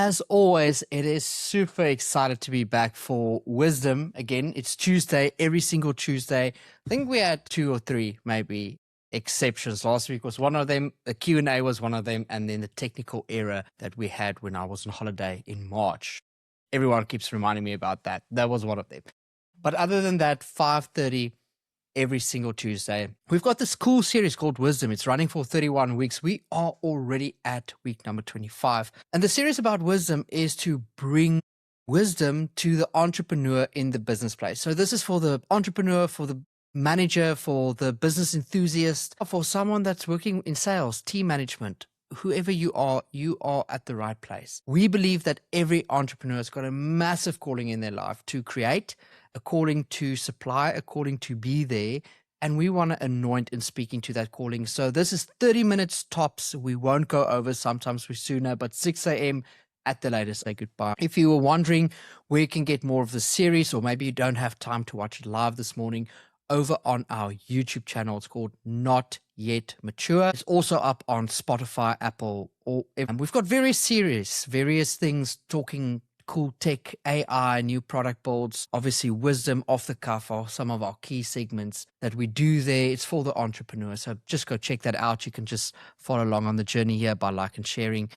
as always, it is super excited to be back for Wisdom. Again, it's Tuesday, every single Tuesday. I think we had 2 or 3 maybe exceptions. Last week was one of them, the Q&A was one of them, and then the technical error that we had when I was on holiday in March. Everyone keeps reminding me about that. That was one of them. But other than that, 5:30 every single Tuesday. We've got this cool series called Wisdom. It's running for 31 weeks. We are already at week number 25. And the series about wisdom is to bring wisdom to the entrepreneur in the business place. So this is for the entrepreneur, for the manager, for the business enthusiast, for someone that's working in sales, team management. Whoever you are at the right place. We believe that every entrepreneur has got a massive calling in their life to create, a calling to supply, a calling to be there, and we want to anoint and speaking to that calling. So this is 30 minutes tops. We won't go over, sometimes we're sooner, but 6 a.m. at the latest, say goodbye. If you were wondering where you can get more of the series, or maybe you don't have time to watch it live this morning, over on our YouTube channel. It's called Not Yet Mature. It's also up on Spotify, Apple, and we've got various series, various things talking cool tech, AI, new product builds, obviously wisdom, off the cuff are some of our key segments that we do there. It's for the entrepreneur. So just go check that out. You can just follow along on the journey here by liking and sharing.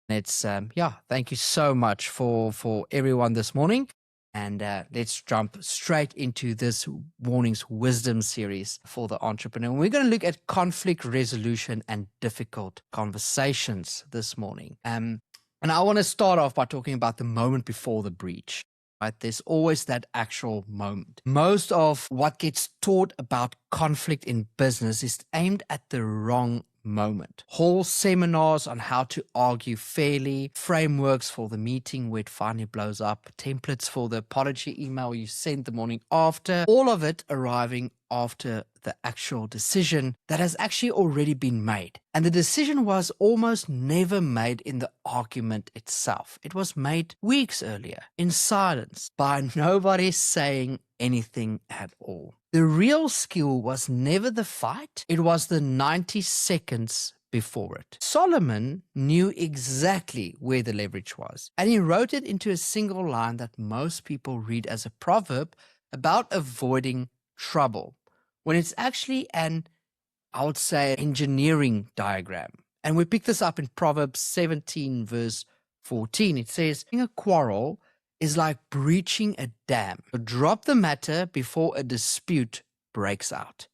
It's, thank you so much for everyone this morning. And let's jump straight into this morning's wisdom series for the entrepreneur. We're going to look at conflict resolution and difficult conversations this morning. And I want to start off by talking about the moment before the breach. Right? There's always that actual moment. Most of what gets taught about conflict in business is aimed at the wrong moment. Whole seminars on how to argue fairly, frameworks for the meeting where it finally blows up, templates for the apology email you sent the morning after, all of it arriving after the actual decision that has actually already been made. And the decision was almost never made in the argument itself. It was made weeks earlier in silence by nobody saying anything at all. The real skill was never the fight. It was the 90 seconds before it. Solomon knew exactly where the leverage was, and he wrote it into a single line that most people read as a proverb about avoiding trouble, when it's actually I would say, engineering diagram. And we pick this up in Proverbs 17 verse 14. It says, a quarrel is like breaching a dam. Drop the matter before a dispute breaks out.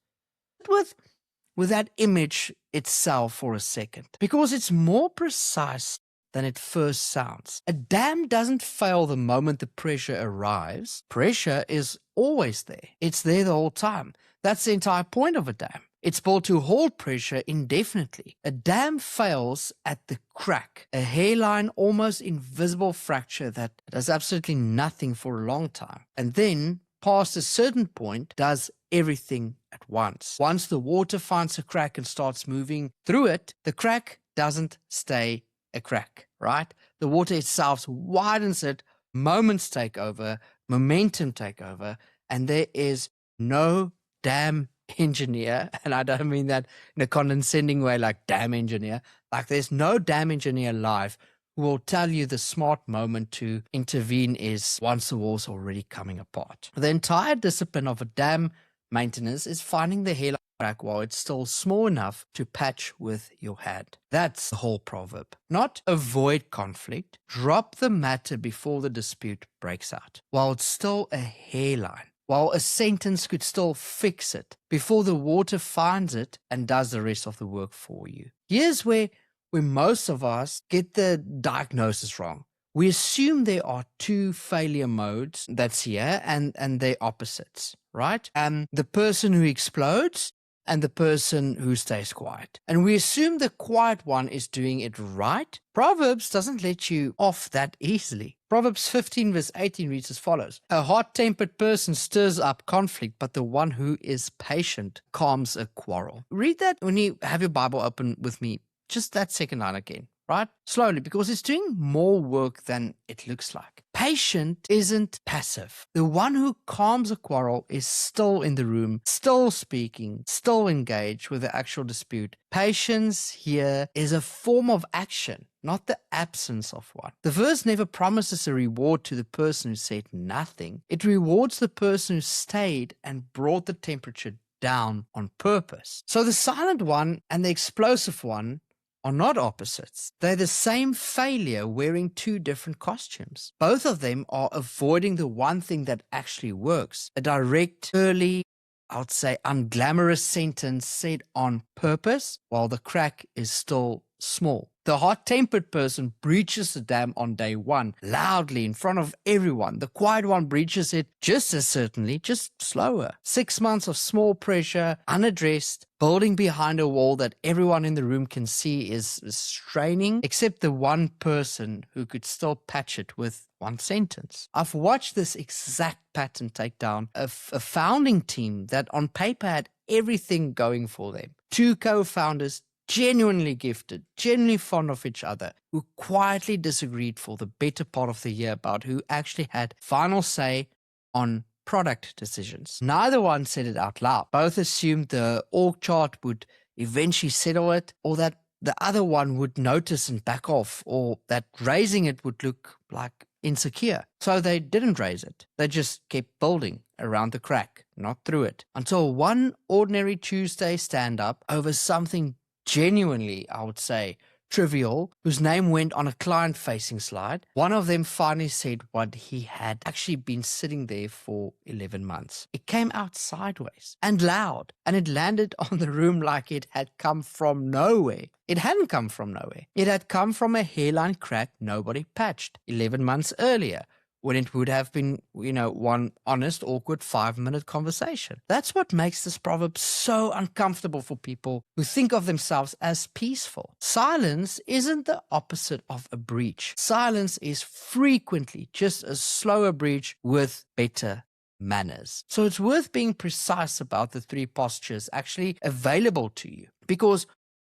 With that image itself for a second, because it's more precise than it first sounds. A dam doesn't fail the moment the pressure arrives. Pressure is always there. It's there the whole time. That's the entire point of a dam. It's built to hold pressure indefinitely. A dam fails at the crack, a hairline, almost invisible fracture that does absolutely nothing for a long time. And then, past a certain point, does everything at once. Once the water finds a crack and starts moving through it, the crack doesn't stay a crack, right? The water itself widens it, moments take over, momentum take over, and there is no dam engineer, and I don't mean that in a condescending way like dam engineer, like there's no dam engineer alive who will tell you the smart moment to intervene is once the wall's already coming apart. The entire discipline of a dam maintenance is finding the hairline crack while it's still small enough to patch with your hand. That's the whole proverb. Not avoid conflict, drop the matter before the dispute breaks out, while it's still a hairline. While a sentence could still fix it before the water finds it and does the rest of the work for you. Here's where most of us get the diagnosis wrong. We assume there are 2 failure modes that's here and they're opposites, right? The person who explodes and the person who stays quiet. And we assume the quiet one is doing it right. Proverbs doesn't let you off that easily. Proverbs 15 verse 18 reads as follows. A hot-tempered person stirs up conflict, but the one who is patient calms a quarrel. Read that when you have your Bible open with me. Just that second line again. right? Slowly, because it's doing more work than it looks like. Patient isn't passive. The one who calms a quarrel is still in the room, still speaking, still engaged with the actual dispute. Patience here is a form of action, not the absence of one. The verse never promises a reward to the person who said nothing. It rewards the person who stayed and brought the temperature down on purpose. So the silent one and the explosive one are not opposites. They're the same failure wearing two different costumes. Both of them are avoiding the one thing that actually works. A direct, early, I would say, unglamorous sentence said on purpose while the crack is still small. The hot-tempered person breaches the dam on day one, loudly in front of everyone. The quiet one breaches it just as certainly, just slower. 6 months of small pressure, unaddressed, building behind a wall that everyone in the room can see is straining, except the one person who could still patch it with one sentence. I've watched this exact pattern take down a founding team that on paper had everything going for them. 2 co-founders, genuinely gifted, genuinely fond of each other, who quietly disagreed for the better part of the year about who actually had final say on product decisions. Neither one said it out loud. Both assumed the org chart would eventually settle it, or that the other one would notice and back off, or that raising it would look like insecure. So they didn't raise it. They just kept building around the crack, not through it, until one ordinary Tuesday stand-up over something genuinely, I would say, trivial, whose name went on a client-facing slide. One of them finally said what he had actually been sitting there for 11 months. It came out sideways and loud, and it landed on the room like it had come from nowhere. It hadn't come from nowhere. It had come from a hairline crack nobody patched 11 months earlier, when it would have been, one honest, awkward 5-minute conversation. That's what makes this proverb so uncomfortable for people who think of themselves as peaceful. Silence isn't the opposite of a breach. Silence is frequently just a slower breach with better manners. So it's worth being precise about the 3 postures actually available to you, because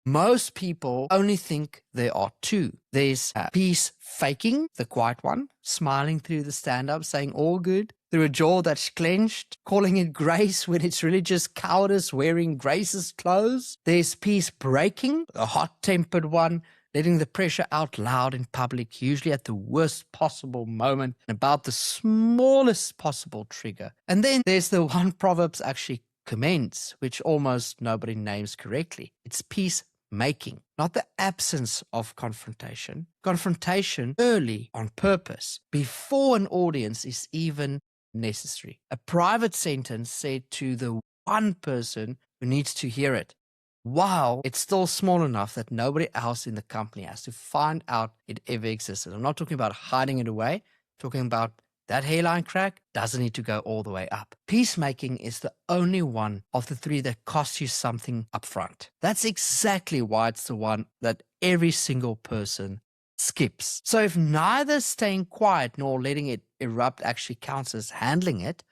most people only think there are 2. There's peace faking, the quiet one, smiling through the stand-up, saying all good, through a jaw that's clenched, calling it grace when it's really just cowardice wearing Grace's clothes. There's peace breaking, the hot-tempered one, letting the pressure out loud in public, usually at the worst possible moment and about the smallest possible trigger. And then there's the one Proverbs actually commends, which almost nobody names correctly. It's peacemaking, not the absence of confrontation. Confrontation early on purpose, before an audience is even necessary. A private sentence said to the one person who needs to hear it, while it's still small enough that nobody else in the company has to find out it ever existed. I'm not talking about hiding it away, I'm talking about that hairline crack doesn't need to go all the way up. Peacemaking is the only one of the 3 that costs you something up front. That's exactly why it's the one that every single person skips. So if neither staying quiet nor letting it erupt actually counts as handling it,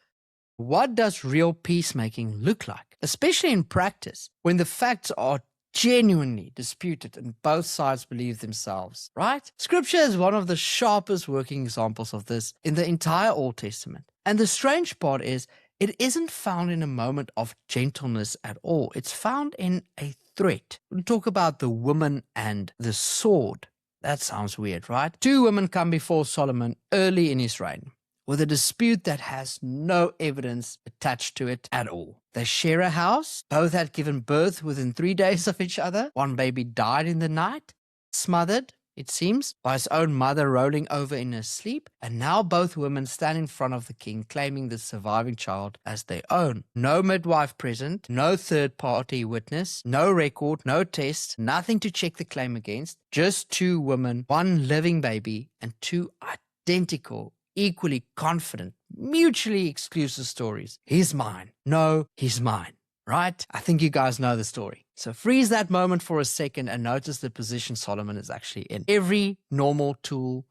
what does real peacemaking look like? Especially in practice, when the facts are genuinely disputed and both sides believe themselves, right? Scripture is one of the sharpest working examples of this in the entire Old Testament. And the strange part is, it isn't found in a moment of gentleness at all. It's found in a threat. We talk about the woman and the sword. That sounds weird, right? 2 women come before Solomon early in his reign with a dispute that has no evidence attached to it at all. They share a house. Both had given birth within 3 days of each other. One baby died in the night, smothered, it seems, by his own mother rolling over in her sleep. And now both women stand in front of the king, claiming the surviving child as their own. No midwife present, no third-party witness, no record, no test, nothing to check the claim against. Just 2 women, 1 living baby, and 2 identical, equally confident, mutually exclusive stories. He's mine. No, he's mine. Right? I think you guys know the story. So freeze that moment for a second and notice the position Solomon is actually in. Every normal tool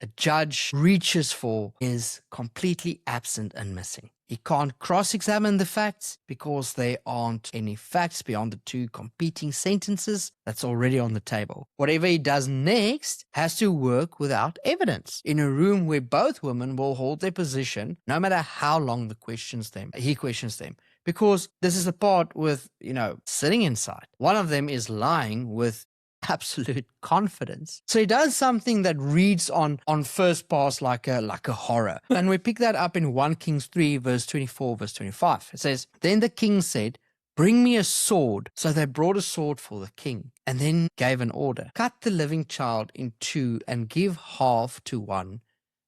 a judge reaches for is completely absent and missing. He can't cross-examine the facts because there aren't any facts beyond the two competing sentences that's already on the table. Whatever he does next has to work without evidence in a room where both women will hold their position no matter how long he questions them. Because this is the part with, sitting inside. One of them is lying with absolute confidence. So he does something that reads on first pass like a horror. And we pick that up in 1 Kings 3 verse 24, verse 25. It says, "Then the king said, 'Bring me a sword.' So they brought a sword for the king, and then gave an order. 'Cut the living child in two and give half to one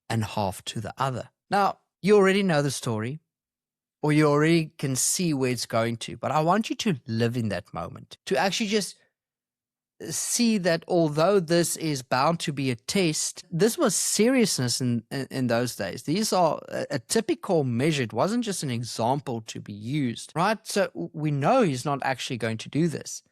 and half to the other.'" Now, you already know the story, or you already can see where it's going to, but I want you to live in that moment, to actually just see that although this is bound to be a test, this was seriousness in those days. These are a typical measure. It wasn't just an example to be used, right? So we know he's not actually going to do this.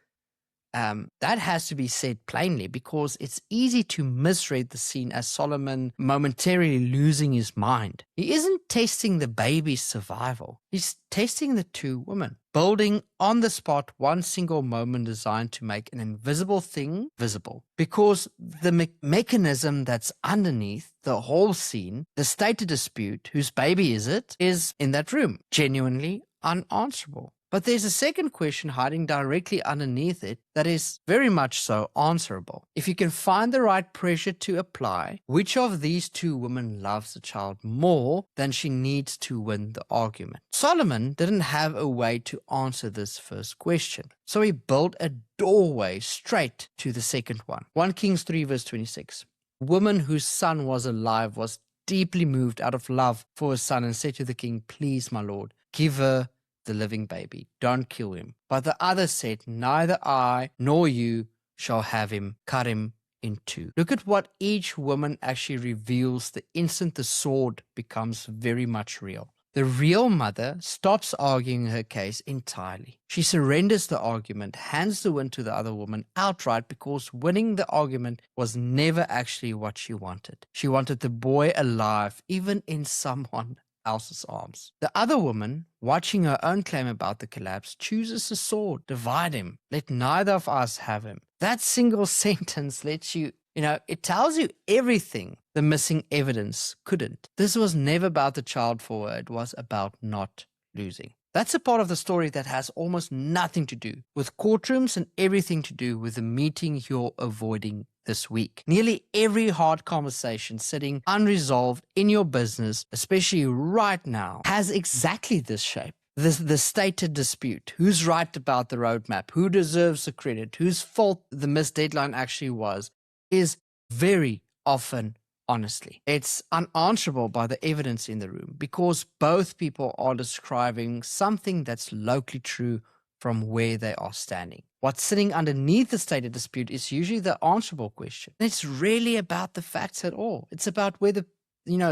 That has to be said plainly, because it's easy to misread the scene as Solomon momentarily losing his mind. He isn't testing the baby's survival. He's testing the two women, building on the spot one single moment designed to make an invisible thing visible. Because the mechanism that's underneath the whole scene, the stated dispute, whose baby is it, is in that room, genuinely unanswerable. But there's a second question hiding directly underneath it that is very much so answerable. If you can find the right pressure to apply, which of these two women loves the child more than she needs to win the argument? Solomon didn't have a way to answer this first question, so he built a doorway straight to the second one. 1 Kings 3 verse 26. "A woman whose son was alive was deeply moved out of love for her son and said to the king, 'Please, my lord, give her the living baby. Don't kill him.' But the other said, 'Neither I nor you shall have him. Cut him in two.'" Look at what each woman actually reveals the instant the sword becomes very much real. The real mother stops arguing her case entirely. She surrenders the argument, hands the win to the other woman outright, because winning the argument was never actually what she wanted. She wanted the boy alive, even in someone else's arms. The other woman, watching her own claim about the collapse, chooses the sword. Divide him. Let neither of us have him. That single sentence lets you, it tells you everything the missing evidence couldn't. This was never about the child for her. It was about not losing. That's a part of the story that has almost nothing to do with courtrooms and everything to do with the meeting you're avoiding this week. Nearly every hard conversation sitting unresolved in your business, especially right now, has exactly this shape. The stated dispute. Who's right about the roadmap? Who deserves the credit? Whose fault the missed deadline actually was, is very often, honestly, it's unanswerable by the evidence in the room, because both people are describing something that's locally true from where they are standing. What's sitting underneath the stated dispute is usually the answerable question. And it's really about the facts at all. It's about whether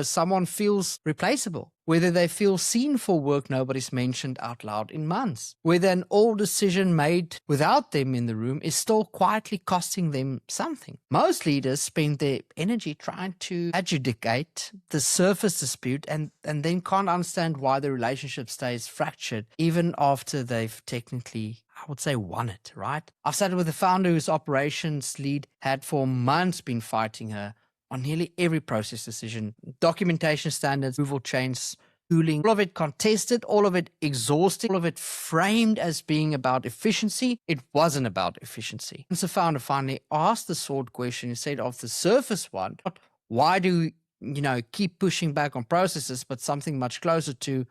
someone feels replaceable, whether they feel seen for work nobody's mentioned out loud in months, whether an old decision made without them in the room is still quietly costing them something. Most leaders spend their energy trying to adjudicate the surface dispute and then can't understand why the relationship stays fractured even after they've technically, I would say, won it, right? I've sat with a founder whose operations lead had for months been fighting her on nearly every process decision, documentation standards, approval chains, tooling, all of it contested, all of it exhausting, all of it framed as being about efficiency. It wasn't about efficiency. Once the founder finally asked the sword question instead of the surface one, why do keep pushing back on processes, but something much closer to,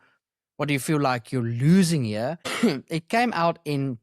what do you feel like you're losing here? It came out in,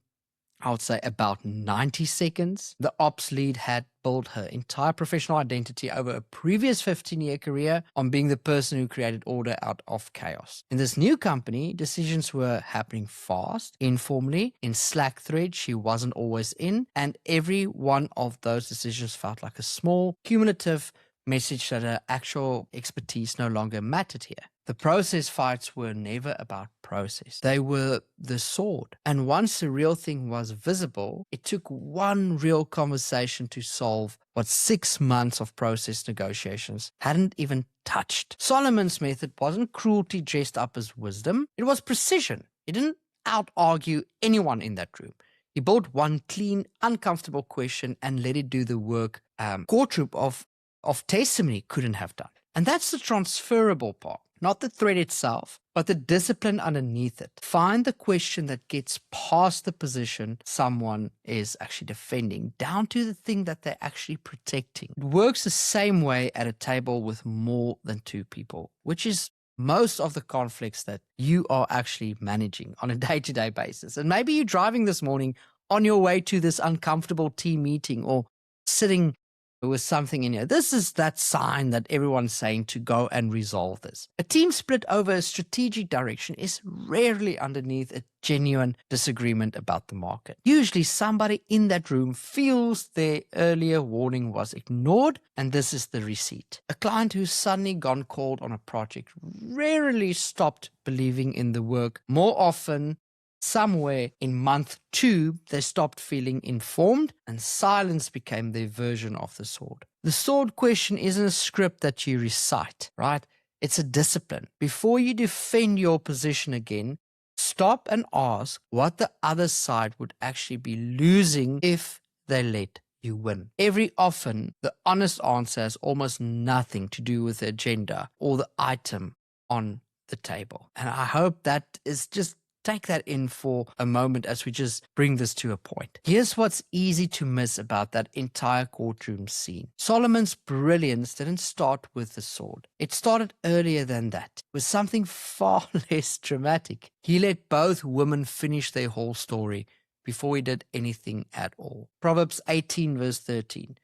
I would say, about 90 seconds. The ops lead had built her entire professional identity over a previous 15-year career on being the person who created order out of chaos. In this new company, decisions were happening fast, informally, in Slack threads she wasn't always in, and every one of those decisions felt like a small, cumulative message that her actual expertise no longer mattered here. The process fights were never about process. They were the sword. And once the real thing was visible, it took one real conversation to solve what 6 months of process negotiations hadn't even touched. Solomon's method wasn't cruelty dressed up as wisdom. It was precision. It didn't out-argue anyone in that room. He built one clean, uncomfortable question and let it do the work courtroom of testimony couldn't have done. And that's the transferable part. Not the thread itself, but the discipline underneath it. Find the question that gets past the position someone is actually defending, down to the thing that they're actually protecting. It works the same way at a table with more than 2 people, which is most of the conflicts that you are actually managing on a day-to-day basis. And maybe you're driving this morning on your way to this uncomfortable team meeting or sitting with something in here. This is that sign that everyone's saying to go and resolve this. A team split over a strategic direction is rarely underneath a genuine disagreement about the market. Usually somebody in that room feels their earlier warning was ignored, and this is the receipt. A client who's suddenly gone cold on a project rarely stopped believing in the work. More often, somewhere in month 2, they stopped feeling informed and silence became their version of the sword. The sword question isn't a script that you recite, right? It's a discipline. Before you defend your position again, stop and ask what the other side would actually be losing if they let you win. Every often, the honest answer has almost nothing to do with the agenda or the item on the table. And I hope that is just take that in for a moment as we just bring this to a point. Here's what's easy to miss about that entire courtroom scene. Solomon's brilliance didn't start with the sword. It started earlier than that, with something far less dramatic. He let both women finish their whole story before he did anything at all. Proverbs 18 verse 13.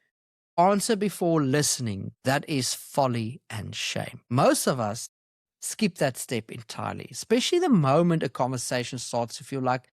Answer before listening, that is folly and shame. Most of us skip that step entirely, especially the moment a conversation starts to feel like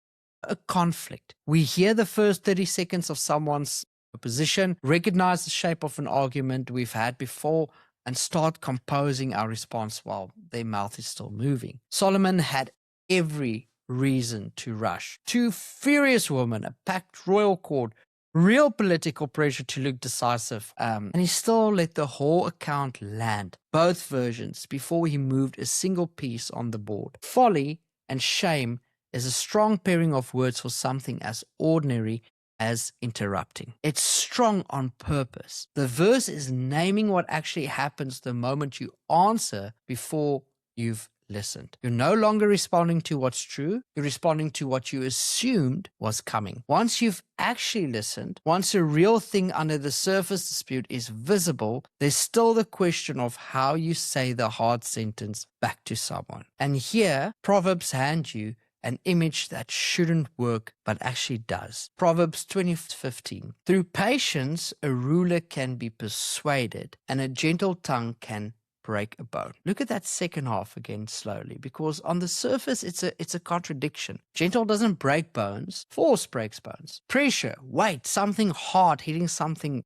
a conflict. We hear the first 30 seconds of someone's position, recognize the shape of an argument we've had before, and start composing our response while their mouth is still moving. Solomon had every reason to rush. 2 furious women, a packed royal court, real political pressure to look decisive, and he still let the whole account land, both versions, before he moved a single piece on the board. Folly and shame is a strong pairing of words for something as ordinary as interrupting. It's strong on purpose. The verse is naming what actually happens the moment you answer before you've listened. You're no longer responding to what's true. You're responding to what you assumed was coming. Once you've actually listened, once a real thing under the surface dispute is visible, there's still the question of how you say the hard sentence back to someone. And here, Proverbs hand you an image that shouldn't work but actually does. Proverbs 20:15. Through patience, a ruler can be persuaded, and a gentle tongue can break a bone. Look at that second half again slowly, because on the surface it's a contradiction. Gentle doesn't break bones, force breaks bones. Pressure, weight, something hard hitting something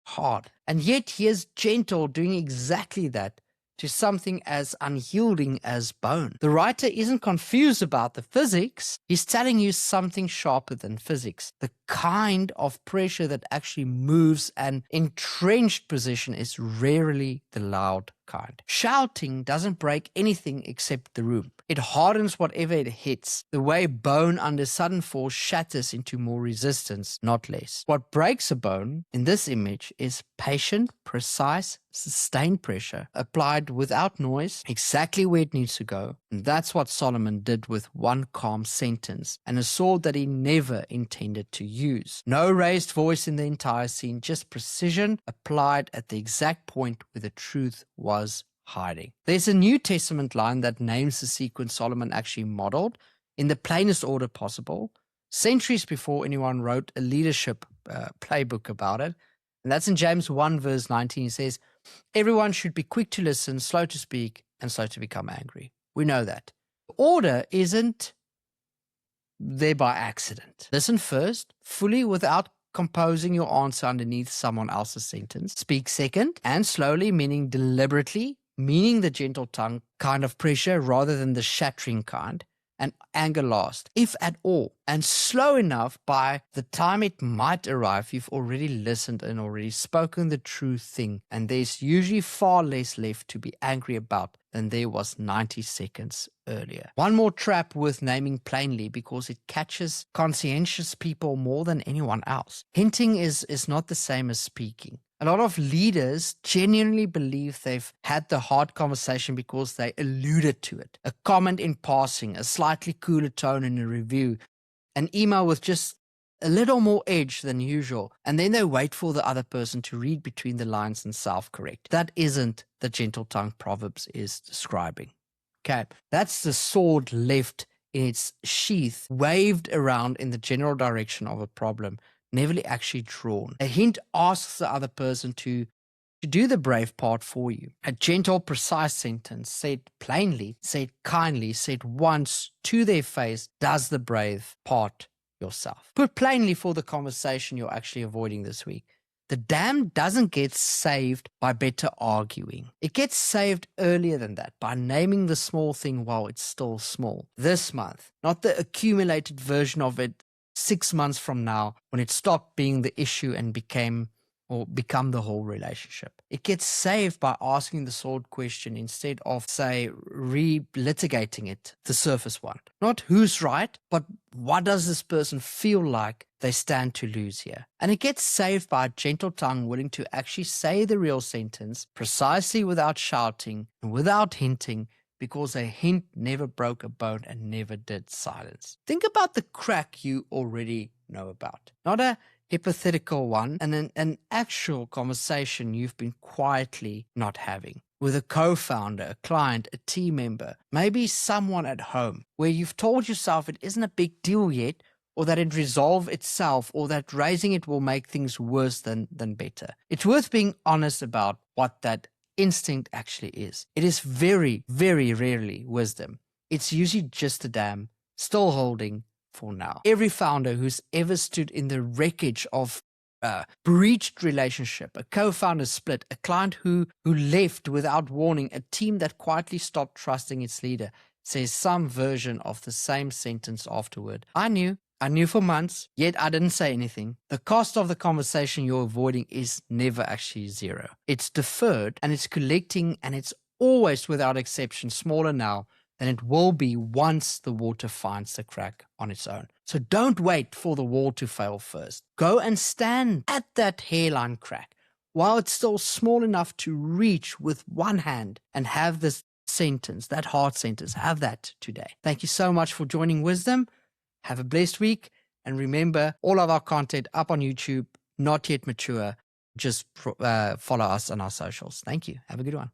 hard. And yet here's gentle doing exactly that to something as unyielding as bone. The writer isn't confused about the physics. He's telling you something sharper than physics. The kind of pressure that actually moves an entrenched position is rarely the loud kind. Shouting doesn't break anything except the room. It hardens whatever it hits, the way bone under sudden force shatters into more resistance, not less. What breaks a bone in this image is patient, precise, sustained pressure applied without noise, exactly where it needs to go. And that's what Solomon did with one calm sentence and a sword that he never intended to use. No raised voice in the entire scene, just precision applied at the exact point where the truth was hiding. There's a New Testament line that names the sequence Solomon actually modeled in the plainest order possible, centuries before anyone wrote a leadership playbook about it. And that's in James 1 verse 19. He says, everyone should be quick to listen, slow to speak, and slow to become angry. We know that. Order isn't there by accident. Listen first, fully without composing your answer underneath someone else's sentence. Speak second, and slowly, meaning deliberately, meaning the gentle tongue kind of pressure rather than the shattering kind. And anger last, if at all, and slow enough by the time it might arrive, you've already listened and already spoken the true thing, and there's usually far less left to be angry about than there was 90 seconds earlier. One more trap worth naming plainly because it catches conscientious people more than anyone else. Hinting is not the same as speaking. A lot of leaders genuinely believe they've had the hard conversation because they alluded to it. A comment in passing, a slightly cooler tone in a review, an email with just a little more edge than usual, and then they wait for the other person to read between the lines and self-correct. That isn't the gentle tongue Proverbs is describing. Okay, that's the sword left in its sheath, waved around in the general direction of a problem, never actually drawn. A hint asks the other person to do the brave part for you. A gentle, precise sentence, said plainly, said kindly, said once to their face, does the brave part yourself. Put plainly for the conversation you're actually avoiding this week. The dam doesn't get saved by better arguing. It gets saved earlier than that by naming the small thing while it's still small. This month, not the accumulated version of it 6 months from now when it stopped being the issue and become the whole relationship. It gets saved by asking the sword question instead of, say, relitigating it, the surface one. Not who's right, but what does this person feel like they stand to lose here? And it gets saved by a gentle tongue willing to actually say the real sentence precisely without shouting and without hinting, because a hint never broke a bone and never did silence. Think about the crack you already know about. Not a hypothetical one, and an actual conversation you've been quietly not having. With a co-founder, a client, a team member, maybe someone at home, where you've told yourself it isn't a big deal yet, or that it resolve itself, or that raising it will make things worse than better. It's worth being honest about what that instinct actually is. It is very, very rarely wisdom. It's usually just a dam still holding for now. Every founder who's ever stood in the wreckage of a breached relationship, a co-founder split, a client who left without warning, a team that quietly stopped trusting its leader, says some version of the same sentence afterward. I knew for months, yet I didn't say anything. The cost of the conversation you're avoiding is never actually zero. It's deferred and it's collecting, and it's always, without exception, smaller now than it will be once the water finds the crack on its own. So don't wait for the wall to fail first. Go and stand at that hairline crack while it's still small enough to reach with one hand, and have this sentence, that hard sentence, have that today. Thank you so much for joining Wisdom. Have a blessed week, and remember, all of our content up on YouTube, not yet mature. Just follow us on our socials. Thank you. Have a good one.